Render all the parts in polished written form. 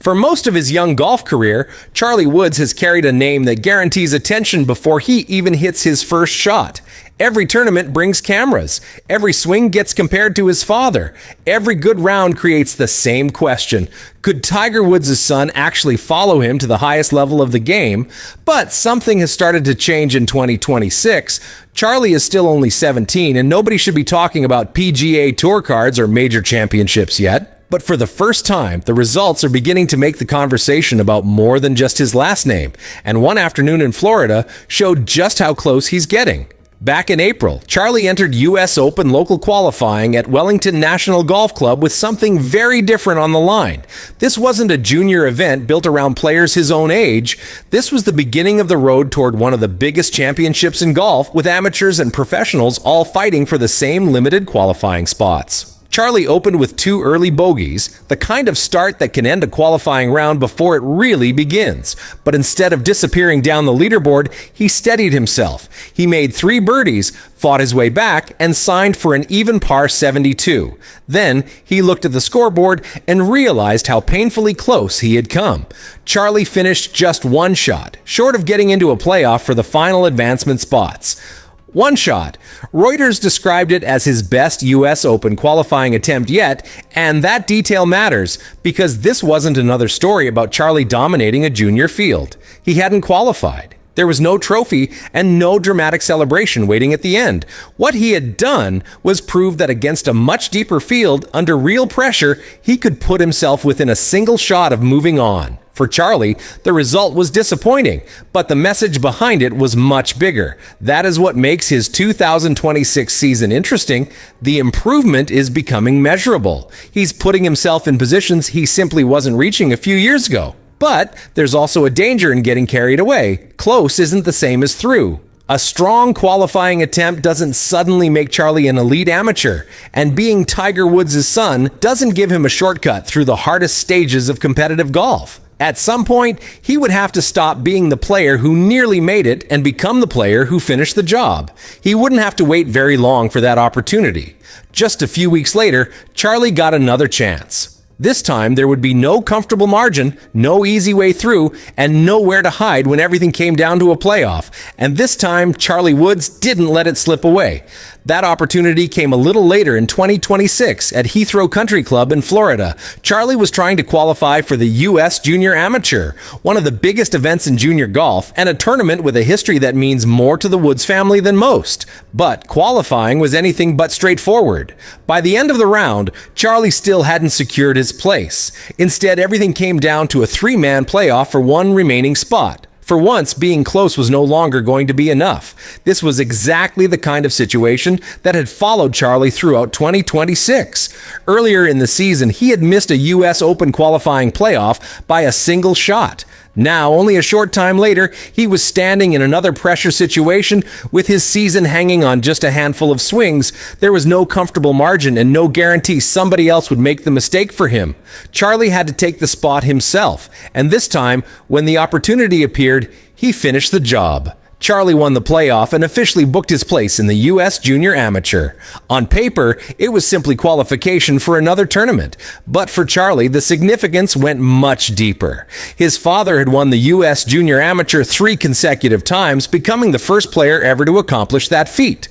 For most of his young golf career, Charlie Woods has carried a name that guarantees attention before he even hits his first shot. Every tournament brings cameras. Every swing gets compared to his father. Every good round creates the same question. Could Tiger Woods' son actually follow him to the highest level of the game? But something has started to change in 2026. Charlie is still only 17, and nobody should be talking about PGA Tour cards or major championships yet. But for the first time, the results are beginning to make the conversation about more than just his last name. And one afternoon in Florida showed just how close he's getting. Back in April, Charlie entered U.S. Open local qualifying at Wellington National Golf Club with something very different on the line. This wasn't a junior event built around players his own age. This was the beginning of the road toward one of the biggest championships in golf, with amateurs and professionals all fighting for the same limited qualifying spots. Charlie opened with 2 early bogeys, the kind of start that can end a qualifying round before it really begins. But instead of disappearing down the leaderboard, he steadied himself. He made 3 birdies, fought his way back, and signed for an even par 72. Then he looked at the scoreboard and realized how painfully close he had come. Charlie finished just 1 shot, short of getting into a playoff for the final advancement spots. 1 shot. Reuters described it as his best U.S. Open qualifying attempt yet, and that detail matters because this wasn't another story about Charlie dominating a junior field. He hadn't qualified. There was no trophy and no dramatic celebration waiting at the end. What he had done was prove that against a much deeper field, under real pressure, he could put himself within a single shot of moving on. For Charlie, the result was disappointing, but the message behind it was much bigger. That is what makes his 2026 season interesting. The improvement is becoming measurable. He's putting himself in positions he simply wasn't reaching a few years ago. But there's also a danger in getting carried away. Close isn't the same as through. A strong qualifying attempt doesn't suddenly make Charlie an elite amateur, and being Tiger Woods' son doesn't give him a shortcut through the hardest stages of competitive golf. At some point, he would have to stop being the player who nearly made it and become the player who finished the job. He wouldn't have to wait very long for that opportunity. Just a few weeks later, Charlie got another chance. This time, there would be no comfortable margin, no easy way through, and nowhere to hide when everything came down to a playoff. And this time, Charlie Woods didn't let it slip away. That opportunity came a little later in 2026 at Heathrow Country Club in Florida. Charlie was trying to qualify for the U.S. Junior Amateur, one of the biggest events in junior golf, and a tournament with a history that means more to the Woods family than most. But qualifying was anything but straightforward. By the end of the round, Charlie still hadn't secured his place. Instead, everything came down to a 3-man playoff for one remaining spot. For once, being close was no longer going to be enough. This was exactly the kind of situation that had followed Charlie throughout 2026. Earlier in the season, he had missed a U.S. Open qualifying playoff by a single shot. Now, only a short time later, he was standing in another pressure situation with his season hanging on just a handful of swings. There was no comfortable margin and no guarantee somebody else would make the mistake for him. Charlie had to take the spot himself, and this time, when the opportunity appeared, he finished the job. Charlie won the playoff and officially booked his place in the U.S. Junior Amateur. On paper, it was simply qualification for another tournament. But for Charlie, the significance went much deeper. His father had won the U.S. Junior Amateur 3 consecutive times, becoming the first player ever to accomplish that feat.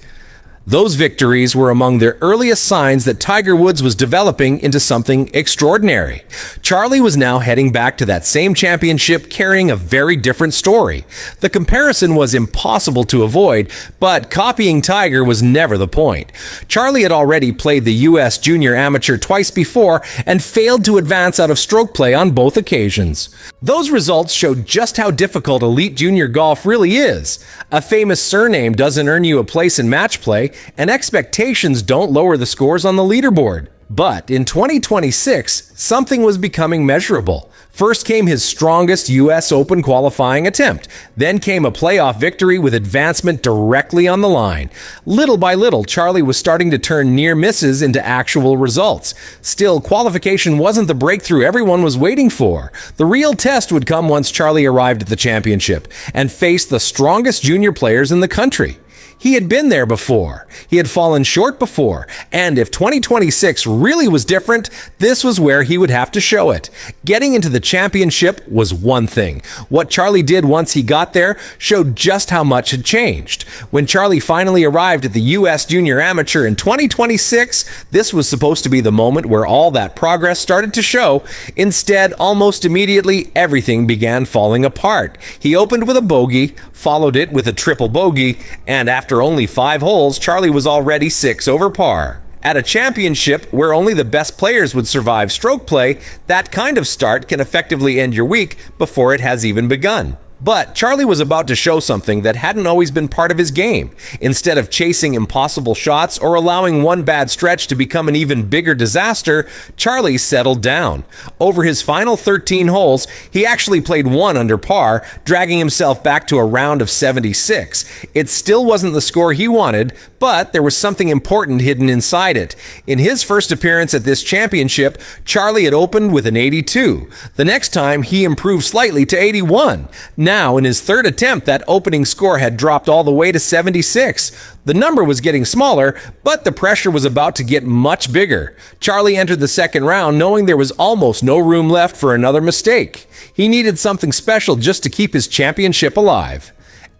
Those victories were among the earliest signs that Tiger Woods was developing into something extraordinary. Charlie was now heading back to that same championship carrying a very different story. The comparison was impossible to avoid, but copying Tiger was never the point. Charlie had already played the U.S. Junior Amateur twice before and failed to advance out of stroke play on both occasions. Those results showed just how difficult elite junior golf really is. A famous surname doesn't earn you a place in match play, and expectations don't lower the scores on the leaderboard. But in 2026, something was becoming measurable. First came his strongest U.S. Open qualifying attempt. Then came a playoff victory with advancement directly on the line. Little by little, Charlie was starting to turn near misses into actual results. Still, qualification wasn't the breakthrough everyone was waiting for. The real test would come once Charlie arrived at the championship and faced the strongest junior players in the country. He had been there before. He had fallen short before. And if 2026 really was different, this was where he would have to show it. Getting into the championship was one thing. What Charlie did once he got there showed just how much had changed. When Charlie finally arrived at the U.S. Junior Amateur in 2026, this was supposed to be the moment where all that progress started to show. Instead, almost immediately, everything began falling apart. He opened with a bogey, followed it with a triple bogey, and after only 5 holes, Charlie was already 6 over par. At a championship where only the best players would survive stroke play, that kind of start can effectively end your week before it has even begun. But Charlie was about to show something that hadn't always been part of his game. Instead of chasing impossible shots or allowing one bad stretch to become an even bigger disaster, Charlie settled down. Over his final 13 holes, he actually played 1 under par, dragging himself back to a round of 76. It still wasn't the score he wanted, but there was something important hidden inside it. In his first appearance at this championship, Charlie had opened with an 82. The next time, he improved slightly to 81. Now, in his third attempt, that opening score had dropped all the way to 76. The number was getting smaller, but the pressure was about to get much bigger. Charlie entered the second round knowing there was almost no room left for another mistake. He needed something special just to keep his championship alive.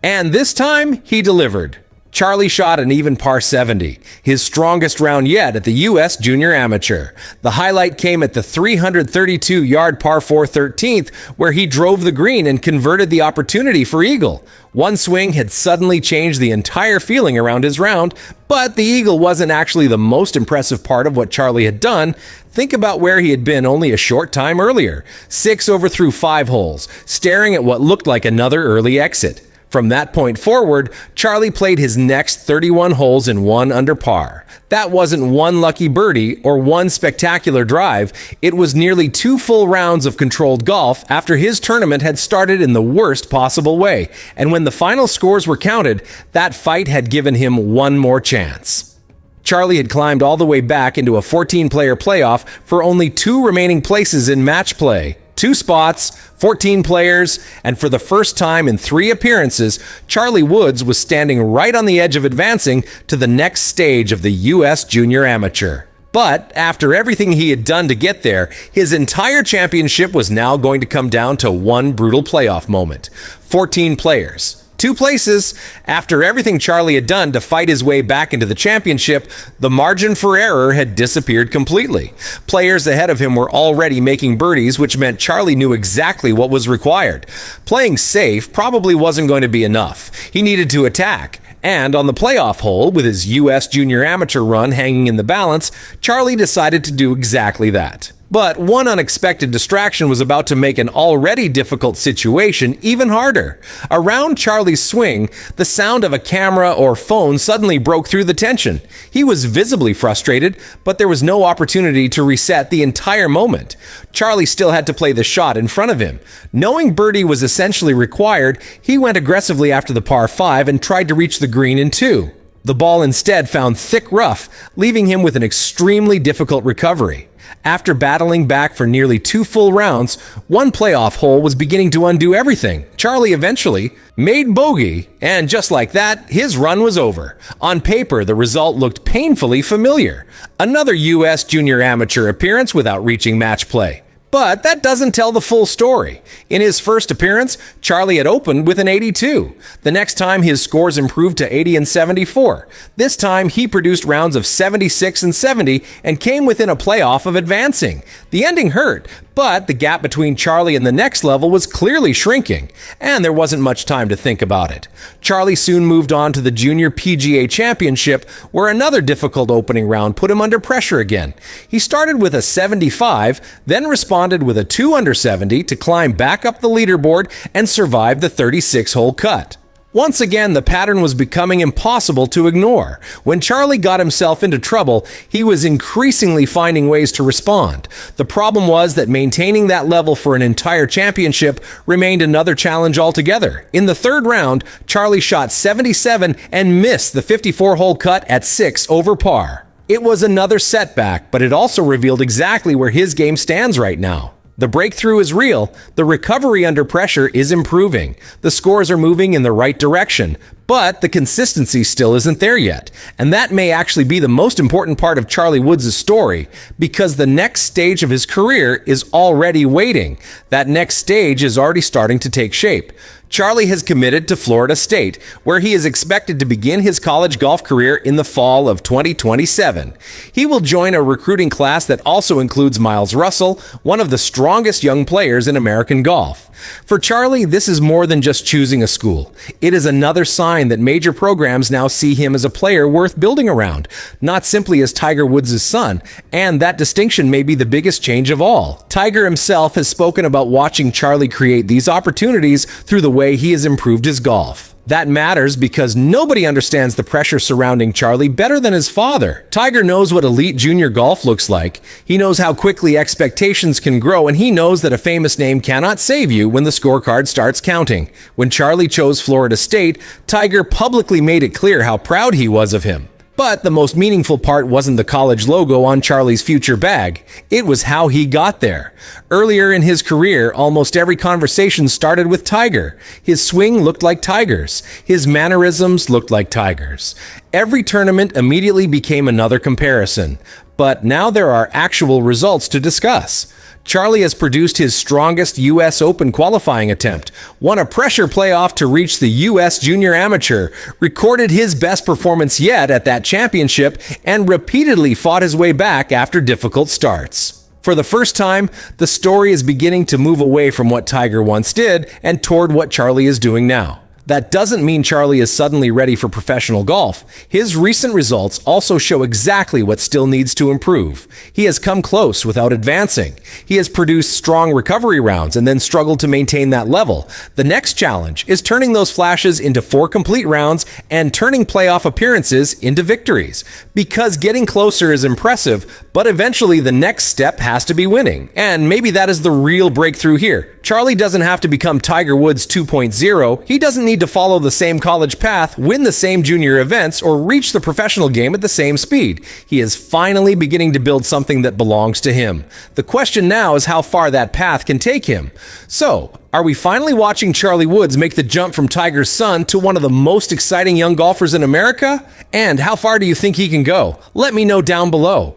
And this time, he delivered. Charlie shot an even par 70, his strongest round yet at the U.S. Junior Amateur. The highlight came at the 332-yard par 4 13th, where he drove the green and converted the opportunity for eagle. One swing had suddenly changed the entire feeling around his round, but the eagle wasn't actually the most impressive part of what Charlie had done. Think about where he had been only a short time earlier. 6 over through 5 holes, staring at what looked like another early exit. From that point forward, Charlie played his next 31 holes in 1 under par. That wasn't one lucky birdie or one spectacular drive. It was nearly 2 full rounds of controlled golf after his tournament had started in the worst possible way. And when the final scores were counted, that fight had given him one more chance. Charlie had climbed all the way back into a 14-player playoff for only 2 remaining places in match play. 2 spots, 14 players, and for the first time in 3 appearances, Charlie Woods was standing right on the edge of advancing to the next stage of the U.S. Junior Amateur. But after everything he had done to get there, his entire championship was now going to come down to one brutal playoff moment. 14 players. 2 places. After everything Charlie had done to fight his way back into the championship, the margin for error had disappeared completely. Players ahead of him were already making birdies, which meant Charlie knew exactly what was required. Playing safe probably wasn't going to be enough. He needed to attack. And on the playoff hole, with his U.S. Junior Amateur run hanging in the balance, Charlie decided to do exactly that. But one unexpected distraction was about to make an already difficult situation even harder. Around Charlie's swing, the sound of a camera or phone suddenly broke through the tension. He was visibly frustrated, but there was no opportunity to reset the entire moment. Charlie still had to play the shot in front of him. Knowing birdie was essentially required, he went aggressively after the par 5 and tried to reach the green in 2. The ball instead found thick rough, leaving him with an extremely difficult recovery. After battling back for nearly 2 full rounds, one playoff hole was beginning to undo everything. Charlie eventually made bogey, and just like that, his run was over. On paper, the result looked painfully familiar. Another U.S. Junior Amateur appearance without reaching match play. But that doesn't tell the full story. In his first appearance, Charlie had opened with an 82. The next time, his scores improved to 80 and 74. This time, he produced rounds of 76 and 70 and came within a playoff of advancing. The ending hurt, but the gap between Charlie and the next level was clearly shrinking, and there wasn't much time to think about it. Charlie soon moved on to the Junior PGA Championship, where another difficult opening round put him under pressure again. He started with a 75, then responded with a 2 under 70 to climb back up the leaderboard and survive the 36-hole cut. Once again, the pattern was becoming impossible to ignore. When Charlie got himself into trouble, he was increasingly finding ways to respond. The problem was that maintaining that level for an entire championship remained another challenge altogether. In the third round, Charlie shot 77 and missed the 54-hole cut at 6 over par. It was another setback, but it also revealed exactly where his game stands right now. The breakthrough is real, the recovery under pressure is improving, the scores are moving in the right direction, But the consistency still isn't there yet, and that may actually be the most important part of Charlie Woods' story, because the next stage of his career is already waiting. That next stage is already starting to take shape. Charlie has committed to Florida State, where he is expected to begin his college golf career in the fall of 2027. He will join a recruiting class that also includes Miles Russell, one of the strongest young players in American golf. For Charlie, this is more than just choosing a school. It is another sign that major programs now see him as a player worth building around, not simply as Tiger Woods' son, and that distinction may be the biggest change of all. Tiger himself has spoken about watching Charlie create these opportunities through the way he has improved his golf. That matters because nobody understands the pressure surrounding Charlie better than his father. Tiger knows what elite junior golf looks like. He knows how quickly expectations can grow, and he knows that a famous name cannot save you when the scorecard starts counting. When Charlie chose Florida State, Tiger publicly made it clear how proud he was of him. But the most meaningful part wasn't the college logo on Charlie's future bag. It was how he got there. Earlier in his career, almost every conversation started with Tiger. His swing looked like Tiger's. His mannerisms looked like Tiger's. Every tournament immediately became another comparison. But now there are actual results to discuss. Charlie has produced his strongest U.S. Open qualifying attempt, won a pressure playoff to reach the U.S. Junior Amateur, recorded his best performance yet at that championship, and repeatedly fought his way back after difficult starts. For the first time, the story is beginning to move away from what Tiger once did and toward what Charlie is doing now. That doesn't mean Charlie is suddenly ready for professional golf. His recent results also show exactly what still needs to improve. He has come close without advancing. He has produced strong recovery rounds and then struggled to maintain that level. The next challenge is turning those flashes into 4 complete rounds and turning playoff appearances into victories. Because getting closer is impressive, but eventually the next step has to be winning. And maybe that is the real breakthrough here. Charlie doesn't have to become Tiger Woods 2.0. He doesn't need to follow the same college path, win the same junior events, or reach the professional game at the same speed. He is finally beginning to build something that belongs to him. The question now is how far that path can take him. So, are we finally watching Charlie Woods make the jump from Tiger's son to one of the most exciting young golfers in America? And how far do you think he can go? Let me know down below.